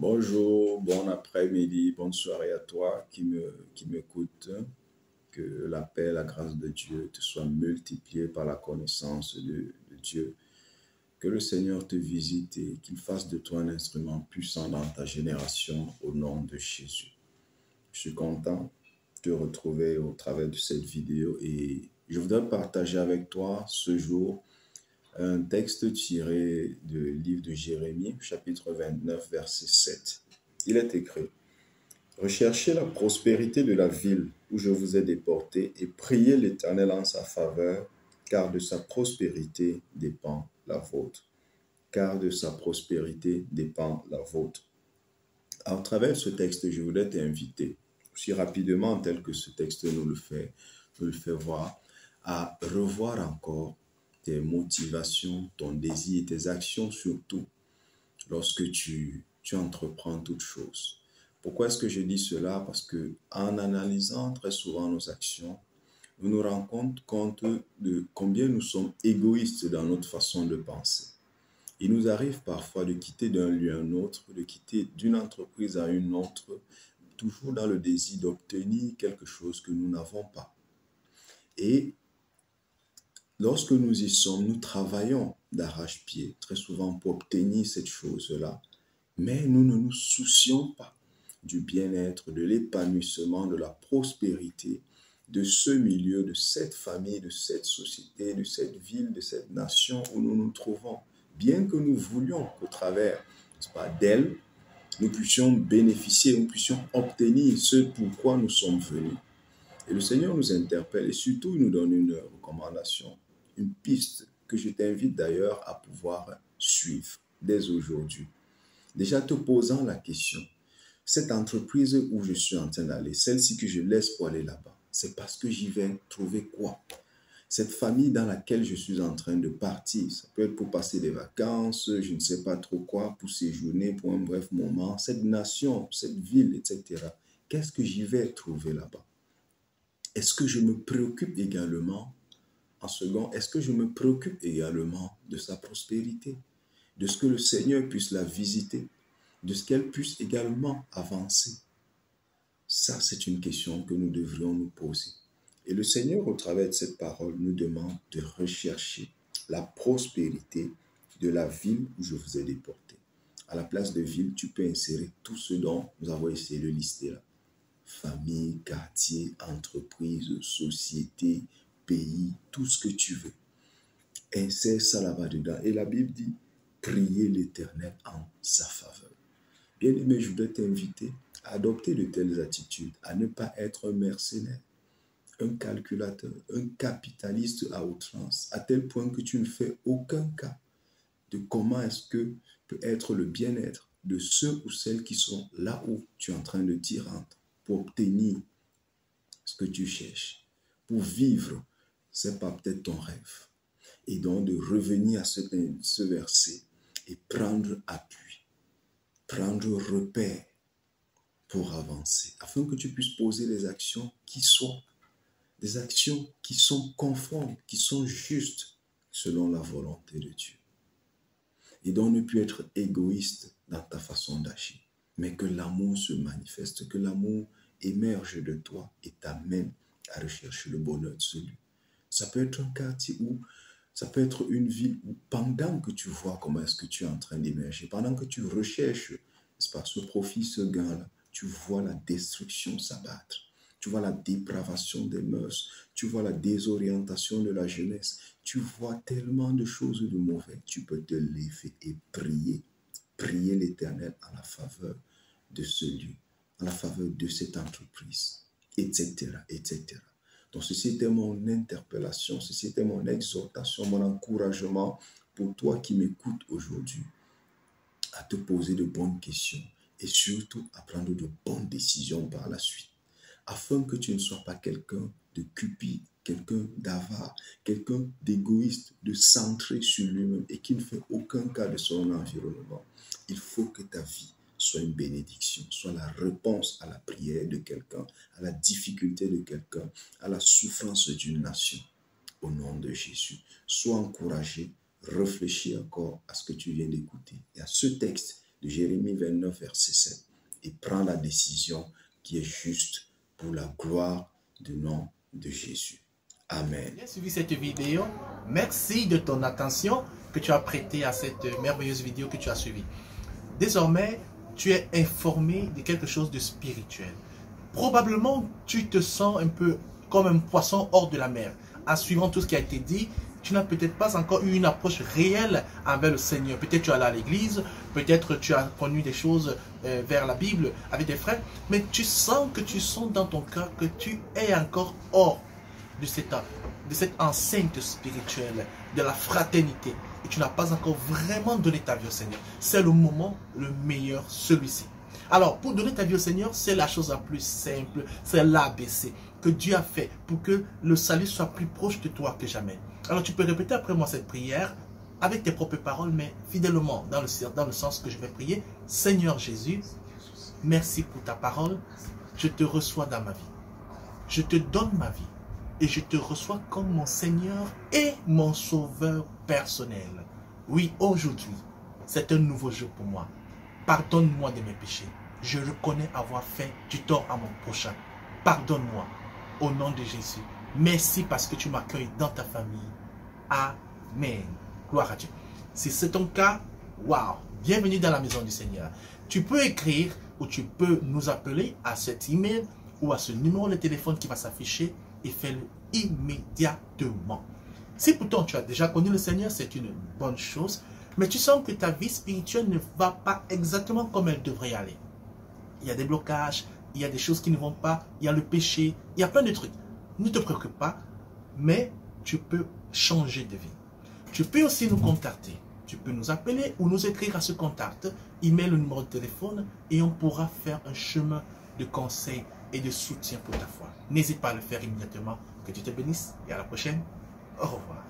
Bonjour, bon après-midi, bonne soirée à toi qui m'écoute. Que la paix, la grâce de Dieu te soit multipliée par la connaissance de Dieu. Que le Seigneur te visite et qu'il fasse de toi un instrument puissant dans ta génération au nom de Jésus. Je suis content de te retrouver au travers de cette vidéo et je voudrais partager avec toi ce jour un texte tiré du livre de Jérémie, chapitre 29, verset 7. Il est écrit: Recherchez la prospérité de la ville où je vous ai déporté et priez l'Éternel en sa faveur, car de sa prospérité dépend la vôtre. Car de sa prospérité dépend la vôtre. À travers ce texte, je voulais t'inviter, aussi rapidement tel que ce texte nous le fait voir, à revoir encore tes motivations, ton désir, tes actions surtout, lorsque tu entreprends toute chose. Pourquoi est-ce que je dis cela? Parce que en analysant très souvent nos actions, nous nous rendons compte de combien nous sommes égoïstes dans notre façon de penser. Il nous arrive parfois de quitter d'un lieu à un autre, de quitter d'une entreprise à une autre, toujours dans le désir d'obtenir quelque chose que nous n'avons pas. Et lorsque nous y sommes, nous travaillons d'arrache-pied, très souvent pour obtenir cette chose-là, mais nous ne nous soucions pas du bien-être, de l'épanouissement, de la prospérité de ce milieu, de cette famille, de cette société, de cette ville, de cette nation où nous nous trouvons. Bien que nous voulions qu'au travers d'elle, nous puissions bénéficier, nous puissions obtenir ce pourquoi nous sommes venus. Et le Seigneur nous interpelle et surtout il nous donne une recommandation, une piste que je t'invite d'ailleurs à pouvoir suivre dès aujourd'hui. Déjà te posant la question, cette entreprise où je suis en train d'aller, celle-ci que je laisse pour aller là-bas, c'est parce que j'y vais trouver quoi? Cette famille dans laquelle je suis en train de partir, ça peut être pour passer des vacances, je ne sais pas trop quoi, pour séjourner, pour un bref moment, cette nation, cette ville, etc. Qu'est-ce que j'y vais trouver là-bas? Est-ce que je me préoccupe également, en second, est-ce que je me préoccupe également de sa prospérité, de ce que le Seigneur puisse la visiter, de ce qu'elle puisse également avancer? Ça, c'est une question que nous devrions nous poser. Et le Seigneur, au travers de cette parole, nous demande de rechercher la prospérité de la ville où je vous ai déporté. À la place de ville, tu peux insérer tout ce dont nous avons essayé de lister là. Famille, quartier, entreprise, société, pays, tout ce que tu veux. Insère ça là-bas dedans. Et la Bible dit, priez l'Éternel en sa faveur. Bien-aimé, je voudrais t'inviter à adopter de telles attitudes, à ne pas être un mercenaire, un calculateur, un capitaliste à outrance, à tel point que tu ne fais aucun cas de comment est-ce que peut être le bien-être de ceux ou celles qui sont là où tu es en train de t'y rendre pour obtenir ce que tu cherches, pour vivre, c'est pas peut-être ton rêve. Et donc de revenir à ce verset et prendre appui, prendre repère pour avancer, afin que tu puisses poser des actions qui soient des actions qui sont conformes, qui sont justes selon la volonté de Dieu. Et donc ne plus être égoïste dans ta façon d'agir, mais que l'amour se manifeste, que l'amour émerge de toi et t'amène à rechercher le bonheur de celui. Ça peut être un quartier où, ça peut être une ville où pendant que tu vois comment est-ce que tu es en train d'émerger, pendant que tu recherches, n'est-ce pas, ce profit, ce gain-là, tu vois la destruction s'abattre. Tu vois la dépravation des mœurs, tu vois la désorientation de la jeunesse, tu vois tellement de choses de mauvais. Tu peux te lever et prier l'Éternel en la faveur de ce lieu, en la faveur de cette entreprise, etc., etc. Donc ceci était mon interpellation, ceci était mon exhortation, mon encouragement pour toi qui m'écoutes aujourd'hui, à te poser de bonnes questions et surtout à prendre de bonnes décisions par la suite, afin que tu ne sois pas quelqu'un de cupide, quelqu'un d'avare, quelqu'un d'égoïste, de centré sur lui-même et qui ne fait aucun cas de son environnement. Il faut que ta vie soit une bénédiction, soit la réponse à la prière de quelqu'un, à la difficulté de quelqu'un, à la souffrance d'une nation. Au nom de Jésus, sois encouragé, réfléchis encore à ce que tu viens d'écouter et à ce texte de Jérémie 29, verset 7, et prends la décision qui est juste pour la gloire du nom de Jésus. Amen. Bien suivi cette vidéo. Merci de ton attention que tu as prêtée à cette merveilleuse vidéo que tu as suivie. Désormais, tu es informé de quelque chose de spirituel. Probablement, tu te sens un peu comme un poisson hors de la mer. En suivant tout ce qui a été dit, tu n'as peut-être pas encore eu une approche réelle envers le Seigneur. Peut-être tu es allé à l'église, peut-être tu as connu des choses vers la Bible avec des frères, mais tu sens dans ton cœur que tu es encore hors de cette enceinte spirituelle, de la fraternité. Et tu n'as pas encore vraiment donné ta vie au Seigneur. C'est le moment le meilleur, celui-ci. Alors, pour donner ta vie au Seigneur, c'est la chose la plus simple, c'est l'ABC que Dieu a fait pour que le salut soit plus proche de toi que jamais. Alors, tu peux répéter après moi cette prière avec tes propres paroles, mais fidèlement dans le sens que je vais prier. Seigneur Jésus, merci pour ta parole. Je te reçois dans ma vie. Je te donne ma vie et je te reçois comme mon Seigneur et mon Sauveur personnel. Oui, aujourd'hui, c'est un nouveau jour pour moi. Pardonne-moi de mes péchés. Je reconnais avoir fait du tort à mon prochain. Pardonne-moi au nom de Jésus. Merci parce que tu m'accueilles dans ta famille. Amen. Gloire à Dieu. Si c'est ton cas, waouh, bienvenue dans la maison du Seigneur. Tu peux écrire ou tu peux nous appeler à cet email ou à ce numéro de téléphone qui va s'afficher et fais-le immédiatement. Si pourtant tu as déjà connu le Seigneur, c'est une bonne chose, mais tu sens que ta vie spirituelle ne va pas exactement comme elle devrait aller. Il y a des blocages, il y a des choses qui ne vont pas, il y a le péché, il y a plein de trucs. Ne te préoccupe pas, mais tu peux changer de vie. Tu peux aussi nous contacter. Tu peux nous appeler ou nous écrire à ce contact, email le numéro de téléphone et on pourra faire un chemin de conseil et de soutien pour ta foi. N'hésite pas à le faire immédiatement. Que Dieu te bénisse et à la prochaine. Au revoir.